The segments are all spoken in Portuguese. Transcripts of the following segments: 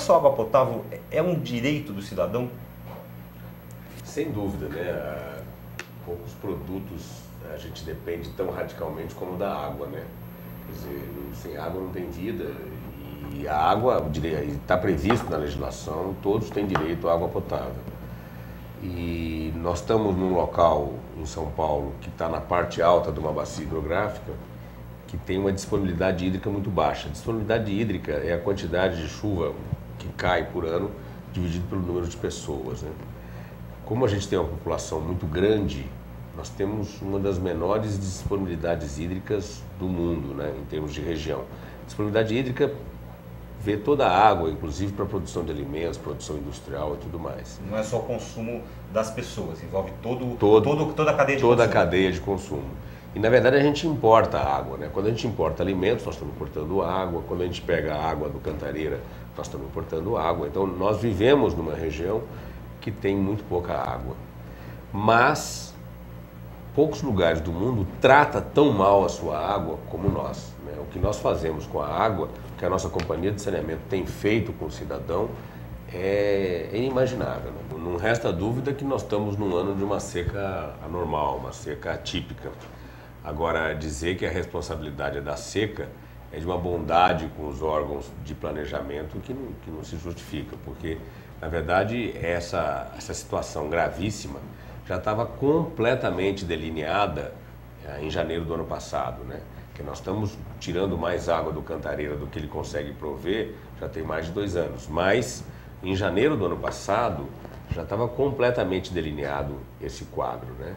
acesso à água potável é um direito do cidadão? Sem dúvida, né? Poucos produtos a gente depende tão radicalmente como da água, né? Quer dizer, sem água não tem vida. E a água, está previsto na legislação, todos têm direito à água potável. E nós estamos num local em São Paulo que está na parte alta de uma bacia hidrográfica que tem uma disponibilidade hídrica muito baixa. A disponibilidade hídrica é a quantidade de chuva que cai por ano dividido pelo número de pessoas, né? Como a gente tem uma população muito grande, nós temos uma das menores disponibilidades hídricas do mundo, né, em termos de região. Disponibilidade hídrica vê toda a água, inclusive para produção de alimentos, produção industrial e tudo mais. Não é só o consumo das pessoas, envolve toda a cadeia de consumo. Toda a cadeia de consumo. E na verdade a gente importa água, né? Quando a gente importa alimentos, nós estamos importando água. Quando a gente pega a água do Cantareira, nós estamos importando água. Então nós vivemos numa região que tem muito pouca água. Mas poucos lugares do mundo tratam tão mal a sua água como nós, né? O que nós fazemos com a água, o que a nossa companhia de saneamento tem feito com o cidadão é inimaginável, né? Não resta dúvida que nós estamos num ano de uma seca anormal, uma seca atípica. Agora, dizer que a responsabilidade da seca é de uma bondade com os órgãos de planejamento que não se justifica, porque, na verdade, essa situação gravíssima já estava completamente delineada em janeiro do ano passado, né? Que nós estamos tirando mais água do Cantareira do que ele consegue prover, já tem mais de 2 anos. Mas, em janeiro do ano passado, já estava completamente delineado esse quadro, né?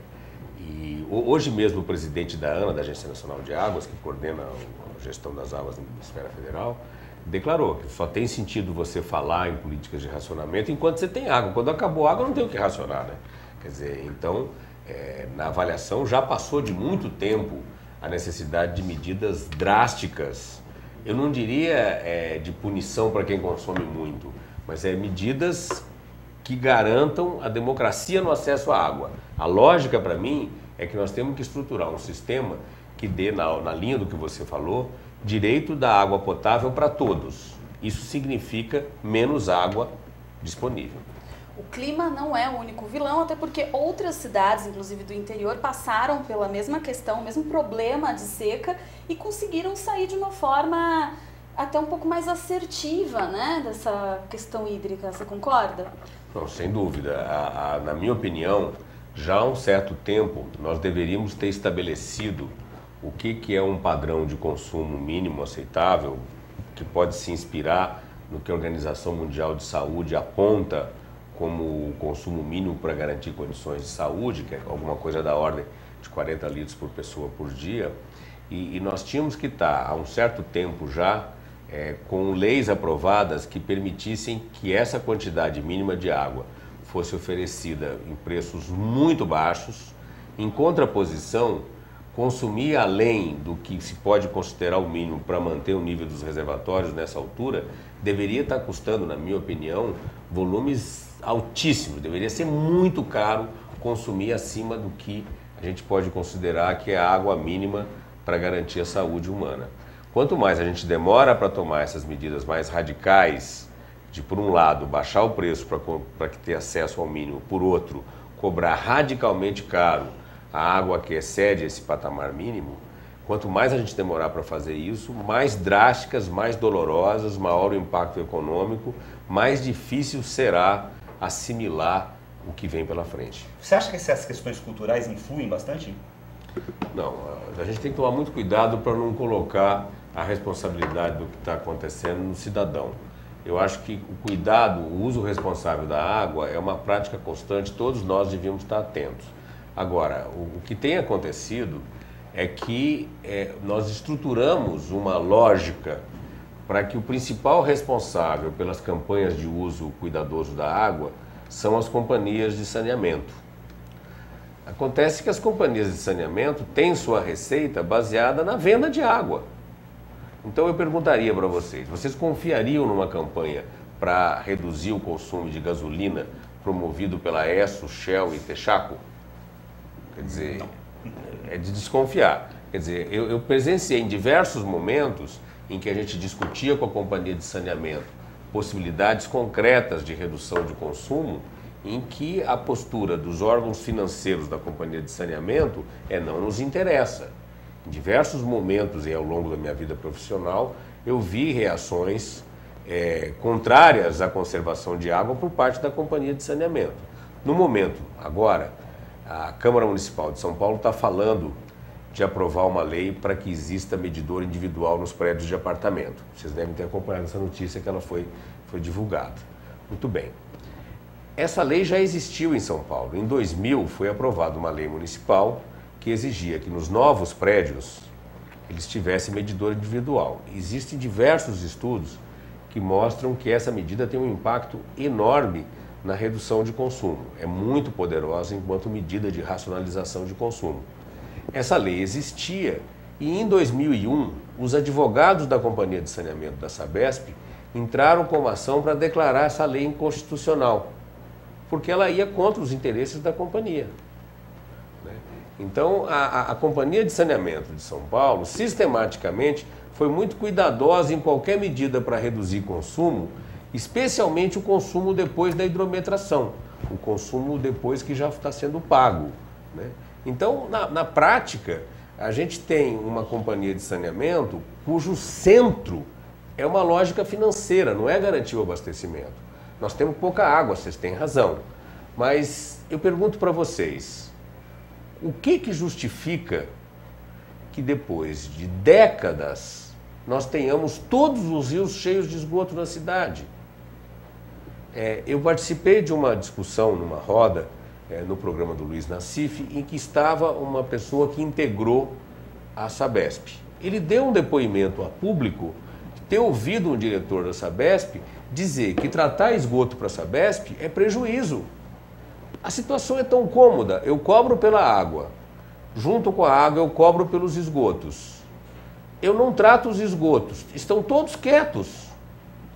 E hoje mesmo o presidente da ANA, da Agência Nacional de Águas, que coordena a gestão das águas na esfera federal, declarou que só tem sentido você falar em políticas de racionamento enquanto você tem água. Quando acabou a água, não tem o que racionar, né? Quer dizer, então, na avaliação já passou de muito tempo a necessidade de medidas drásticas. Eu não diria de punição para quem consome muito, mas medidas que garantam a democracia no acesso à água. A lógica, para mim, é que nós temos que estruturar um sistema que dê, na linha do que você falou, direito da água potável para todos. Isso significa menos água disponível. O clima não é o único vilão, até porque outras cidades, inclusive do interior, passaram pela mesma questão, o mesmo problema de seca e conseguiram sair de uma forma até um pouco mais assertiva, né, dessa questão hídrica. Você concorda? Não, sem dúvida. Na minha opinião, já há um certo tempo nós deveríamos ter estabelecido o que é um padrão de consumo mínimo aceitável, que pode se inspirar no que a Organização Mundial de Saúde aponta como o consumo mínimo para garantir condições de saúde, que é alguma coisa da ordem de 40 litros por pessoa por dia. E nós tínhamos que estar, há um certo tempo já, com leis aprovadas que permitissem que essa quantidade mínima de água fosse oferecida em preços muito baixos, em contraposição, consumir além do que se pode considerar o mínimo para manter o nível dos reservatórios nessa altura, deveria estar custando, na minha opinião, volumes altíssimos. Deveria ser muito caro consumir acima do que a gente pode considerar que é a água mínima para garantir a saúde humana. Quanto mais a gente demora para tomar essas medidas mais radicais, de, por um lado, baixar o preço para que ter acesso ao mínimo, por outro, cobrar radicalmente caro a água que excede esse patamar mínimo, quanto mais a gente demorar para fazer isso, mais drásticas, mais dolorosas, maior o impacto econômico, mais difícil será assimilar o que vem pela frente. Você acha que essas questões culturais influem bastante? Não, a gente tem que tomar muito cuidado para não colocar a responsabilidade do que está acontecendo no cidadão. Eu acho que o cuidado, o uso responsável da água é uma prática constante, todos nós devíamos estar atentos. Agora, o que tem acontecido é que nós estruturamos uma lógica para que o principal responsável pelas campanhas de uso cuidadoso da água são as companhias de saneamento. Acontece que as companhias de saneamento têm sua receita baseada na venda de água. Então eu perguntaria para vocês confiariam numa campanha para reduzir o consumo de gasolina promovido pela Esso, Shell e Texaco? Quer dizer, é de desconfiar. Quer dizer, eu presenciei em diversos momentos em que a gente discutia com a companhia de saneamento possibilidades concretas de redução de consumo, em que a postura dos órgãos financeiros da Companhia de Saneamento não nos interessa. Em diversos momentos e ao longo da minha vida profissional, eu vi reações contrárias à conservação de água por parte da Companhia de Saneamento. No momento, agora, a Câmara Municipal de São Paulo está falando de aprovar uma lei para que exista medidor individual nos prédios de apartamento. Vocês devem ter acompanhado essa notícia que ela foi divulgada. Muito bem. Essa lei já existiu em São Paulo. Em 2000 foi aprovada uma lei municipal que exigia que nos novos prédios eles tivessem medidor individual. Existem diversos estudos que mostram que essa medida tem um impacto enorme na redução de consumo. É muito poderosa enquanto medida de racionalização de consumo. Essa lei existia e em 2001 os advogados da Companhia de Saneamento da Sabesp entraram com uma ação para declarar essa lei inconstitucional, porque ela ia contra os interesses da companhia. Então, a Companhia de Saneamento de São Paulo, sistematicamente, foi muito cuidadosa em qualquer medida para reduzir consumo, especialmente o consumo depois da hidrometração, o consumo depois que já está sendo pago. Então, na prática, a gente tem uma companhia de saneamento cujo centro é uma lógica financeira, não é garantir o abastecimento. Nós temos pouca água, vocês têm razão. Mas eu pergunto para vocês, o que justifica que depois de décadas nós tenhamos todos os rios cheios de esgoto na cidade? Eu participei de uma discussão numa roda no programa do Luiz Nassif, em que estava uma pessoa que integrou a Sabesp. Ele deu um depoimento a público de ter ouvido um diretor da Sabesp dizer que tratar esgoto para a Sabesp é prejuízo. A situação é tão cômoda, eu cobro pela água, junto com a água eu cobro pelos esgotos. Eu não trato os esgotos, estão todos quietos,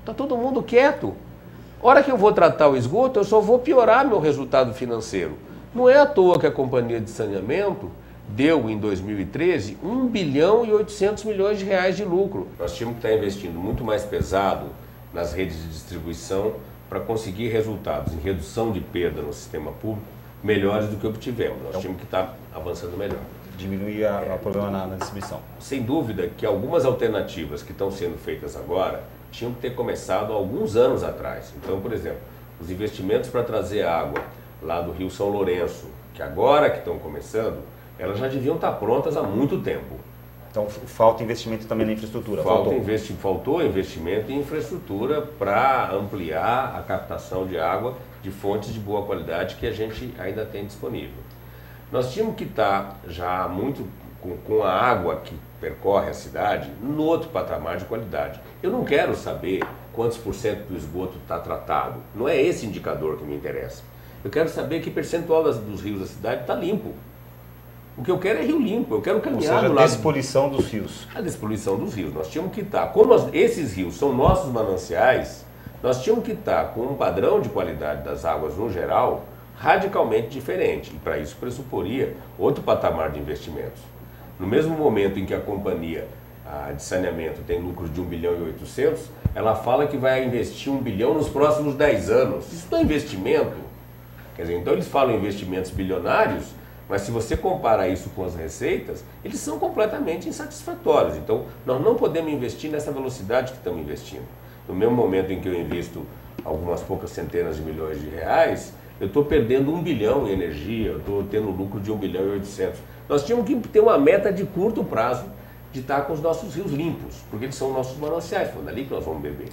está todo mundo quieto. Hora que eu vou tratar o esgoto, eu só vou piorar meu resultado financeiro. Não é à toa que a Companhia de Saneamento deu em 2013 1 bilhão e 800 milhões de reais de lucro. Nós tínhamos que estar investindo muito mais pesado nas redes de distribuição para conseguir resultados em redução de perda no sistema público melhores do que obtivemos. Nós tínhamos que estar avançando melhor. Diminuir o problema na distribuição. Sem dúvida que algumas alternativas que estão sendo feitas agora tinham que ter começado há alguns anos atrás. Então, por exemplo, os investimentos para trazer água lá do Rio São Lourenço, que agora que estão começando, elas já deviam estar prontas há muito tempo. Então falta investimento também na infraestrutura. Faltou investimento em infraestrutura para ampliar a captação de água de fontes de boa qualidade que a gente ainda tem disponível. Nós tínhamos que estar já muito com a água que percorre a cidade no outro patamar de qualidade. Eu não quero saber quantos por cento do esgoto está tratado. Não é esse indicador que me interessa. Eu quero saber que percentual dos rios da cidade está limpo. O que eu quero é rio limpo, eu quero caminhar do lado... a despoluição dos rios. A despoluição dos rios. Nós tínhamos que estar, como esses rios são nossos mananciais, nós tínhamos que estar com um padrão de qualidade das águas no geral radicalmente diferente. E para isso pressuporia outro patamar de investimentos. No mesmo momento em que a companhia de saneamento tem lucro de 1 bilhão e 800, ela fala que vai investir 1 bilhão nos próximos 10 anos. Isso não é investimento. Quer dizer, então eles falam em investimentos bilionários, mas se você compara isso com as receitas, eles são completamente insatisfatórios. Então, nós não podemos investir nessa velocidade que estamos investindo. No mesmo momento em que eu invisto algumas poucas centenas de milhões de reais, eu estou perdendo 1 bilhão em energia, eu estou tendo lucro de 1 bilhão e 800. Nós tínhamos que ter uma meta de curto prazo de estar com os nossos rios limpos, porque eles são nossos mananciais, foi dali que nós vamos beber.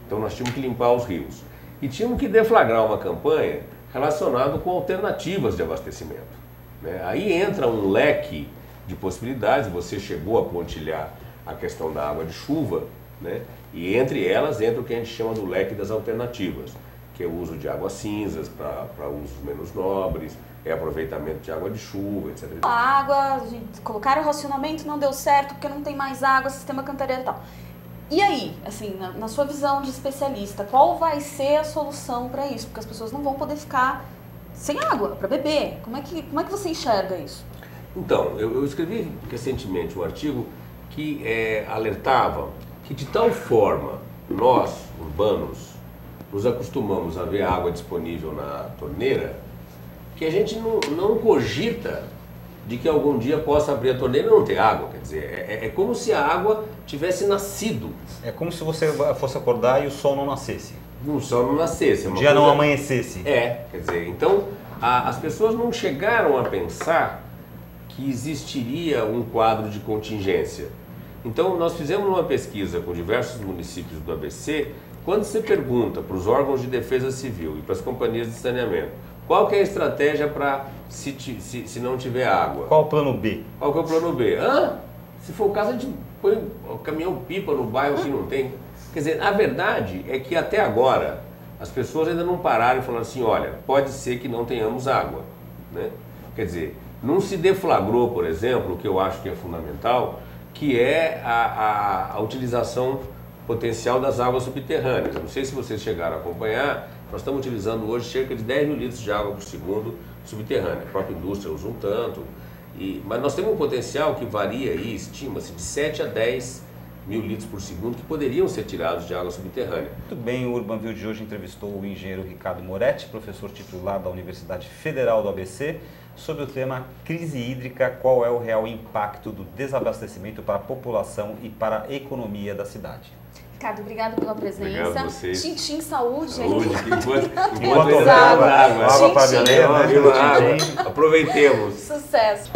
Então, nós tínhamos que limpar os rios. E tínhamos que deflagrar uma campanha relacionada com alternativas de abastecimento. Aí entra um leque de possibilidades, você chegou a pontilhar a questão da água de chuva, e entre elas entra o que a gente chama do leque das alternativas, que é o uso de águas cinzas para usos menos nobres, aproveitamento de água de chuva, etc. A água, colocaram o racionamento, não deu certo porque não tem mais água, sistema cantareiro e tal. E aí, assim, na sua visão de especialista, qual vai ser a solução para isso? Porque as pessoas não vão poder ficar sem água para beber. Como é que você enxerga isso? Então, eu escrevi recentemente um artigo que alertava que de tal forma nós, urbanos nos acostumamos a ver água disponível na torneira, que a gente não cogita de que algum dia possa abrir a torneira e não ter água. Quer dizer, é como se a água tivesse nascido. É como se você fosse acordar e o sol não nascesse. O sol não nascesse. O dia não amanhecesse. Quer dizer, então as pessoas não chegaram a pensar que existiria um quadro de contingência. Então nós fizemos uma pesquisa com diversos municípios do ABC. Quando você pergunta para os órgãos de defesa civil e para as companhias de saneamento qual que é a estratégia para se não tiver água? Qual o plano B? Qual que é o plano B? Se for o caso, a gente põe o caminhão-pipa no bairro que não tem. Quer dizer, a verdade é que até agora as pessoas ainda não pararam e falaram assim, olha, pode ser que não tenhamos água, né? Quer dizer, não se deflagrou, por exemplo, o que eu acho que é fundamental, que é a utilização potencial das águas subterrâneas. Eu não sei se vocês chegaram a acompanhar, nós estamos utilizando hoje cerca de 10 mil litros de água por segundo subterrânea. A própria indústria usa um tanto, mas nós temos um potencial que varia aí, estima-se, de 7 a 10 mil litros por segundo que poderiam ser tirados de água subterrânea. Muito bem, o Urban View de hoje entrevistou o engenheiro Ricardo Moretti, professor titular da Universidade Federal do ABC, sobre o tema crise hídrica, qual é o real impacto do desabastecimento para a população e para a economia da cidade. Ricardo, obrigado pela presença. Obrigado a vocês. Tchim, saúde. Saúde, enquanto houver água para beber, aproveitemos. Sucesso.